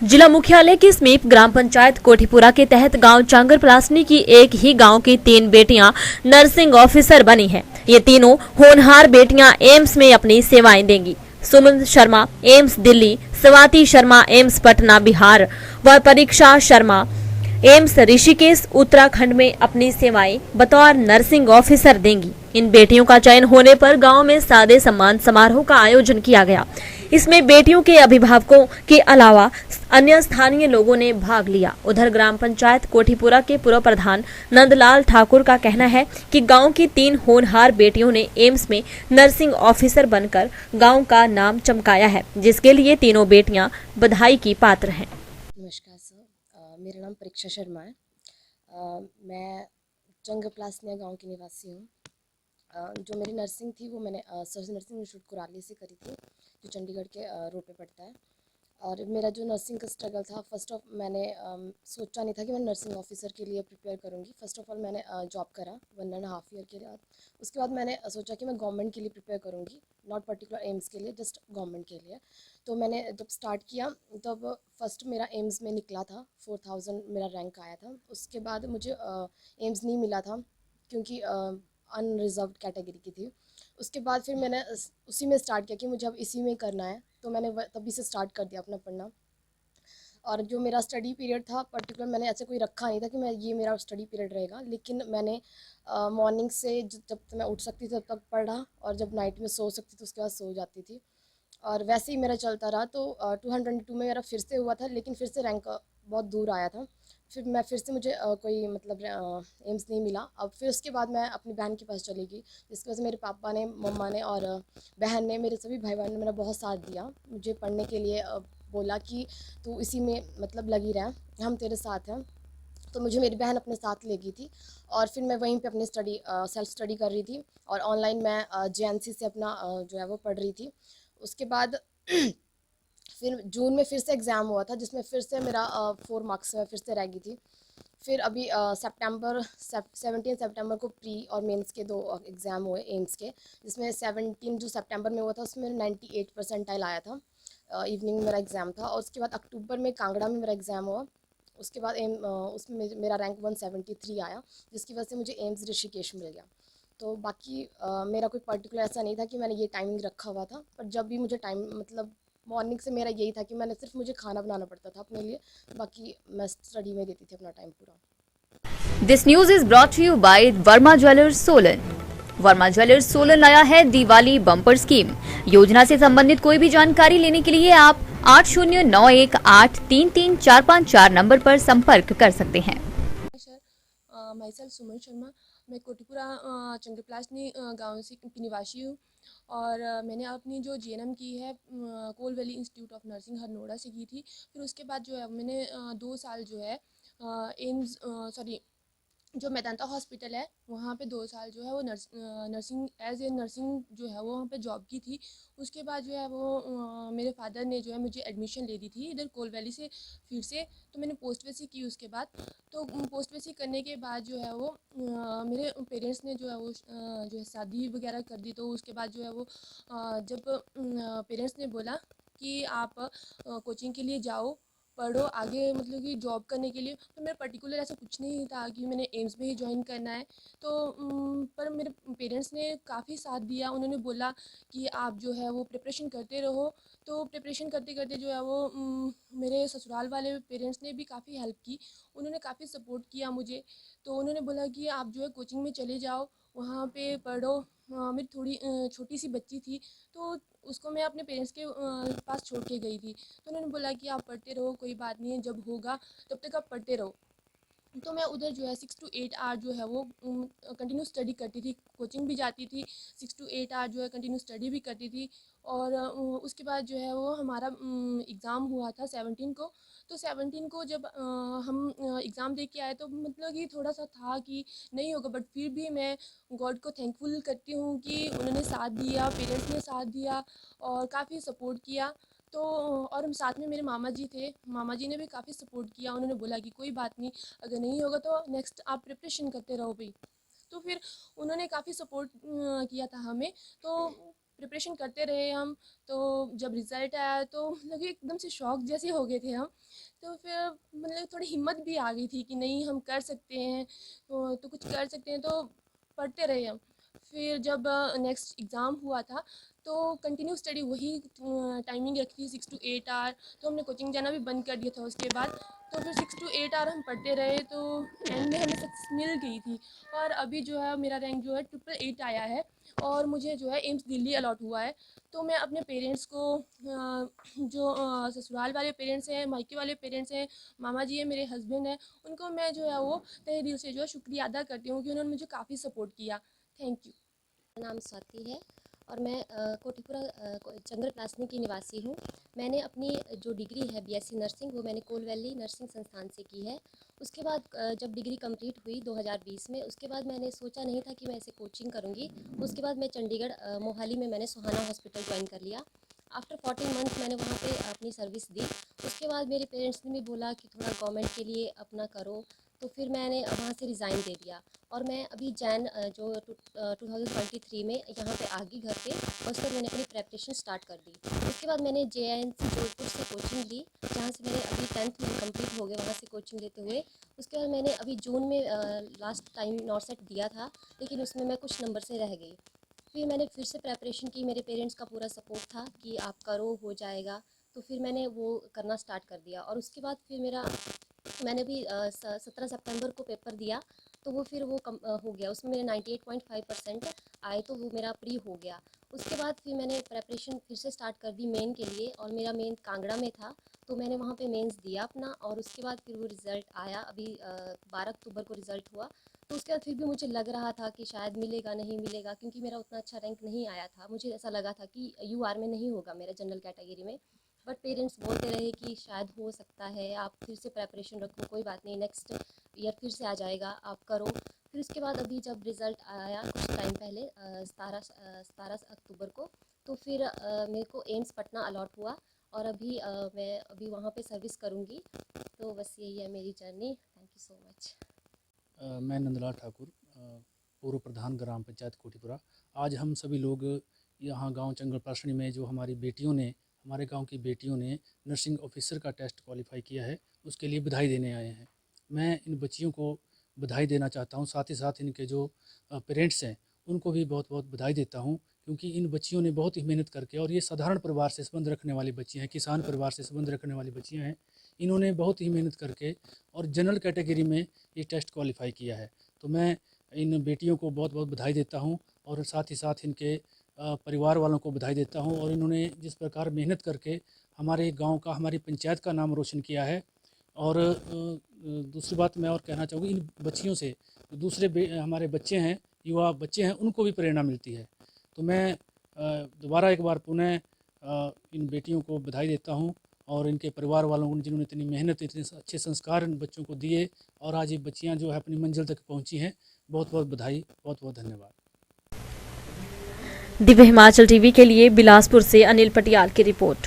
जिला मुख्यालय की समीप ग्राम पंचायत कोठीपुरा के तहत गांव चांगर पलासनी की एक ही गांव की 3 बेटियां नर्सिंग ऑफिसर बनी हैं। ये तीनों होनहार बेटियां एम्स में अपनी सेवाएं देंगी। सुमन शर्मा एम्स दिल्ली, स्वाति शर्मा एम्स पटना बिहार व परीक्षा शर्मा एम्स ऋषिकेश उत्तराखंड में अपनी सेवाएं बतौर नर्सिंग ऑफिसर देंगी। इन बेटियों का चयन होने पर गांव में सादे सम्मान समारोह का आयोजन किया गया। इसमें बेटियों के अभिभावकों के अलावा अन्य स्थानीय लोगों ने भाग लिया। उधर ग्राम पंचायत कोठीपुरा के पूर्व प्रधान नंदलाल ठाकुर का कहना है कि गांव की 3 होनहार बेटियों ने एम्स में नर्सिंग ऑफिसर बनकर गांव का नाम चमकाया है, जिसके लिए तीनों बेटियां बधाई की पात्र हैं। नमस्कार सर, मेरा नाम परीक्षा शर्मा है। मैं चंग प्लासनिया गांव की निवासी हूँ। जो मेरी नर्सिंग थी वो मैंने सर नर्सिंग इंस्टीट्यूट कुराली से करी थी, जो चंडीगढ़ के रोड पे पड़ता है। और मेरा जो नर्सिंग का स्ट्रगल था, फर्स्ट ऑफ मैंने सोचा नहीं था कि मैं नर्सिंग ऑफिसर के लिए प्रिपेयर करूँगी। फर्स्ट ऑफ ऑल मैंने जॉब करा 1.5 ईयर के बाद। उसके बाद मैंने सोचा कि मैं गवर्नमेंट के लिए प्रिपेयर करूँगी, नॉट पर्टिकुलर एम्स के लिए, जस्ट गवर्नमेंट के लिए। तो मैंने जब स्टार्ट किया तब फर्स्ट मेरा एम्स में निकला था, 4000 मेरा रैंक आया था। उसके बाद मुझे एम्स नहीं मिला था क्योंकि अनरिजर्व्ड कैटेगरी की थी। उसके बाद फिर मैंने उसी में स्टार्ट किया कि मुझे अब इसी में करना है, तो मैंने तभी से स्टार्ट कर दिया अपना पढ़ना। और जो मेरा स्टडी पीरियड था पर्टिकुलर, मैंने ऐसे कोई रखा नहीं था कि मैं ये मेरा स्टडी पीरियड रहेगा, लेकिन मैंने मॉर्निंग से जब मैं उठ सकती थी तब तक पढ़ा, और जब नाइट में सो सकती थी उसके बाद सो जाती थी। और वैसे ही मेरा चलता रहा। तो 222 में मेरा फिर से हुआ था, लेकिन फिर से रैंक बहुत दूर आया था। फिर से मुझे कोई मतलब एम्स नहीं मिला। अब फिर उसके बाद मैं अपनी बहन के पास चली गई, जिसकी वजह से मेरे पापा ने, मम्मा ने और बहन ने, मेरे सभी भाई बहन ने मेरा बहुत साथ दिया। मुझे पढ़ने के लिए बोला कि तू इसी में मतलब लगी रह, हम तेरे साथ हैं। तो मुझे मेरी बहन अपने साथ ले गई थी, और फिर मैं वहीं पे अपनी सेल्फ स्टडी कर रही थी, और ऑनलाइन मैं JNC से अपना जो है वो पढ़ रही थी। उसके बाद फिर जून में फिर से एग्ज़ाम हुआ था, जिसमें फिर से मेरा 4 मार्क्स में फिर से रह गई थी। फिर अभी 17 सितंबर को प्री और मेंस के 2 एग्ज़ाम हुए एम्स के, जिसमें 17 जो सितंबर में हुआ था उसमें 98 परसेंटाइल आया था। इवनिंग में मेरा एग्ज़ाम था। और उसके बाद अक्टूबर में कांगड़ा में मेरा एग्ज़ाम हुआ। उसके बाद उसमें मेरा रैंक 173 आया, जिसकी वजह से मुझे एम्स ऋषिकेश मिल गया। तो बाकी मेरा कोई पर्टिकुलर ऐसा नहीं था कि मैंने ये टाइमिंग रखा हुआ था, पर जब भी मुझे टाइम मतलब मॉर्निंग से मेरा यही था कि मैंने सिर्फ मुझे खाना बनाना पड़ता था अपने लिए, बाकी मैं स्टडी में देती थी अपना टाइम पूरा। This news is brought to you by Verma jewellers Solan. Verma jewellers Solan लाया है दिवाली बम्पर स्कीम। योजना से संबंधित कोई भी जानकारी लेने के लिए आप 8091833454 नंबर पर संपर्क कर सकते हैं। Sir, my self Suman Sharma. मैं कोठीपुरा चंद्रप्लासनी गाँव से की निवासी हूँ। और मैंने अपनी जो GNM की है coal valley institute of nursing Harnoda से की थी। फिर उसके बाद जो है मैंने 2 साल जो है एम्स सॉरी जो मेदांता हॉस्पिटल है वहाँ पे 2 साल जो है वो नर्सिंग एज ए नर्सिंग जो है वो वहाँ पे जॉब की थी। उसके बाद जो है वो मेरे फादर ने जो है मुझे एडमिशन ले दी थी इधर कोल वैली से फिर से। तो मैंने पोस्ट बेसिक की उसके बाद। तो पोस्ट बेसिक करने के बाद जो है वो मेरे पेरेंट्स ने जो है वो जो है शादी वगैरह कर दी। तो उसके बाद जो है वो जब पेरेंट्स ने बोला कि आप कोचिंग के लिए जाओ, पढ़ो आगे, मतलब कि जॉब करने के लिए। तो मेरा पर्टिकुलर ऐसा कुछ नहीं था कि मैंने एम्स में ही ज्वाइन करना है। तो पर मेरे पेरेंट्स ने काफ़ी साथ दिया। उन्होंने बोला कि आप जो है वो प्रिपरेशन करते रहो। तो प्रिपरेशन करते करते जो है वो मेरे ससुराल वाले पेरेंट्स ने भी काफ़ी हेल्प की। उन्होंने काफ़ी सपोर्ट किया मुझे। तो उन्होंने बोला कि आप जो है कोचिंग में चले जाओ, वहाँ पे पढ़ो। मेरी थोड़ी छोटी सी बच्ची थी, तो उसको मैं अपने पेरेंट्स के पास छोड़ के गई थी। तो उन्होंने बोला कि आप पढ़ते रहो, कोई बात नहीं है, जब होगा तब तक आप पढ़ते रहो। तो मैं उधर जो है 6 to 8 आवर जो है वो कंटिन्यू स्टडी करती थी, कोचिंग भी जाती थी, 6 to 8 आवर जो है कंटिन्यू स्टडी भी करती थी। और उसके बाद जो है वो हमारा एग्ज़ाम हुआ था 17 को। तो 17 को जब हम एग्ज़ाम दे के आए तो मतलब कि थोड़ा सा था कि नहीं होगा, बट फिर भी मैं गॉड को थैंकफुल करती हूँ कि उन्होंने साथ दिया, पेरेंट्स ने साथ दिया और काफ़ी सपोर्ट किया। तो और हम साथ में मेरे मामा जी थे, मामा जी ने भी काफ़ी सपोर्ट किया। उन्होंने बोला कि कोई बात नहीं, अगर नहीं होगा तो नेक्स्ट आप प्रिपरेशन करते रहो भाई। तो फिर उन्होंने काफ़ी सपोर्ट किया था हमें। तो प्रिपरेशन करते रहे हम। तो जब रिज़ल्ट आया तो मतलब कि एकदम से शॉक जैसे हो गए थे हम। तो फिर मतलब थोड़ी हिम्मत भी आ गई थी कि नहीं हम कर सकते हैं, तो कुछ कर सकते हैं, तो पढ़ते रहे हम। फिर जब नेक्स्ट एग्ज़ाम हुआ था तो कंटिन्यू स्टडी वही टाइमिंग रखी थी 6 to 8 आवर। तो हमने कोचिंग जाना भी बंद कर दिया था उसके बाद। तो फिर 6 to 8 आवर हम पढ़ते रहे, तो एंड में हमें सक्सेस मिल गई थी। और अभी जो है मेरा रैंक जो है 888 आया है और मुझे जो है एम्स दिल्ली अलॉट हुआ है। तो मैं अपने पेरेंट्स को जो ससुराल वाले पेरेंट्स हैं, मायके वाले पेरेंट्स हैं, मामा जी हैं, मेरे हस्बैंड हैं, उनको मैं जो है वो तहे दिल से जो है शुक्रिया अदा करती हूँ कि उन्होंने मुझे काफ़ी सपोर्ट किया। Thank you. मेरा नाम स्वाति है और मैं कोठीपुरा चंगर प्लासनी की निवासी हूँ। मैंने अपनी जो डिग्री है बीएससी नर्सिंग वो मैंने कोल वैली नर्सिंग संस्थान से की है। उसके बाद जब डिग्री कंप्लीट हुई 2020 में, उसके बाद मैंने सोचा नहीं था कि मैं ऐसे कोचिंग करूँगी। उसके बाद मैं चंडीगढ़ मोहाली में मैंने सुहाना हॉस्पिटल ज्वाइन कर लिया। आफ्टर 14 मंथ मैंने वहाँ पे अपनी सर्विस दी। उसके बाद मेरे पेरेंट्स ने भी बोला कि थोड़ा गवर्नमेंट के लिए अपना करो, तो फिर मैंने वहाँ से रिज़ाइन दे दिया और मैं अभी जो 2023 में यहाँ पे आ गई घर पे और उसके बाद मैंने अपनी प्रेपरेशन स्टार्ट कर दी। उसके बाद मैंने JNC जोधपुर से कोचिंग ली, जहाँ से मैंने अभी 10th में कंप्लीट हो गया वहाँ से कोचिंग लेते हुए। उसके बाद मैंने अभी जून में लास्ट टाइम नॉर्सेट दिया था, लेकिन उसमें मैं कुछ नंबर से रह गई। फिर मैंने फिर से प्रेपरेशन की, मेरे पेरेंट्स का पूरा सपोर्ट था कि आप करो, हो जाएगा। तो फिर मैंने वो करना स्टार्ट कर दिया और उसके बाद फिर मैंने भी 17 सितंबर को पेपर दिया, तो वो फिर वो हो गया, उसमें मेरे 98.5% आए, तो वो मेरा प्री हो गया। उसके बाद फिर मैंने प्रेपरेशन फिर से स्टार्ट कर दी मेन के लिए और मेरा मेन कांगड़ा में था, तो मैंने वहाँ पे मेंस दिया अपना और उसके बाद फिर वो रिज़ल्ट आया। अभी 12 अक्टूबर को रिज़ल्ट हुआ। तो उसके बाद फिर भी मुझे लग रहा था कि शायद मिलेगा नहीं मिलेगा, क्योंकि मेरा उतना अच्छा रैंक नहीं आया था। मुझे ऐसा लगा था कि UR में नहीं होगा मेरा, जनरल कैटेगरी में। बट पेरेंट्स बोलते रहे कि शायद हो सकता है, आप फिर से प्रेपरेशन रखो, कोई बात नहीं, नेक्स्ट ईयर फिर से आ जाएगा, आप करो। फिर उसके बाद अभी जब रिज़ल्ट आया कुछ टाइम पहले 17 अक्टूबर को, तो फिर मेरे को एम्स पटना अलॉट हुआ और मैं अभी वहाँ पे सर्विस करूँगी। तो बस यही है मेरी journey. Thank you so much. मैं नंदलाल ठाकुर, पूर्व प्रधान ग्राम पंचायत कोठीपुरा। आज हम सभी लोग यहाँ गांव चंगर प्लासनी में जो हमारे गांव की बेटियों ने नर्सिंग ऑफिसर का टेस्ट क्वालिफाई किया है, उसके लिए बधाई देने आए हैं। मैं इन बच्चियों को बधाई देना चाहता हूँ, साथ ही साथ इनके जो पेरेंट्स हैं उनको भी बहुत बहुत बधाई देता हूँ, क्योंकि इन बच्चियों ने बहुत ही मेहनत करके, और ये साधारण परिवार से संबंध रखने वाली बच्चियाँ हैं, किसान परिवार से संबंध रखने वाली बच्चियाँ हैं। इन्होंने बहुत ही मेहनत करके और जनरल कैटेगरी में ये टेस्ट क्वालिफाई किया है। तो मैं इन बेटियों को बहुत बहुत बधाई देता हूँ और साथ ही साथ इनके परिवार वालों को बधाई देता हूँ। और इन्होंने जिस प्रकार मेहनत करके हमारे गांव का, हमारी पंचायत का नाम रोशन किया है। और दूसरी बात मैं और कहना चाहूँगी, इन बच्चियों से दूसरे हमारे बच्चे हैं, युवा बच्चे हैं, उनको भी प्रेरणा मिलती है। तो मैं दोबारा एक बार पुनः इन बेटियों को बधाई देता हूँ और इनके परिवार वालों को, जिन्होंने इतनी मेहनत, इतने अच्छे संस्कार इन बच्चों को दिए और आज ये बच्चियाँ जो है अपनी मंजिल तक पहुँची हैं। बहुत बहुत बधाई, बहुत बहुत धन्यवाद। दिव्य हिमाचल टीवी के लिए बिलासपुर से अनिल पटियाल की रिपोर्ट।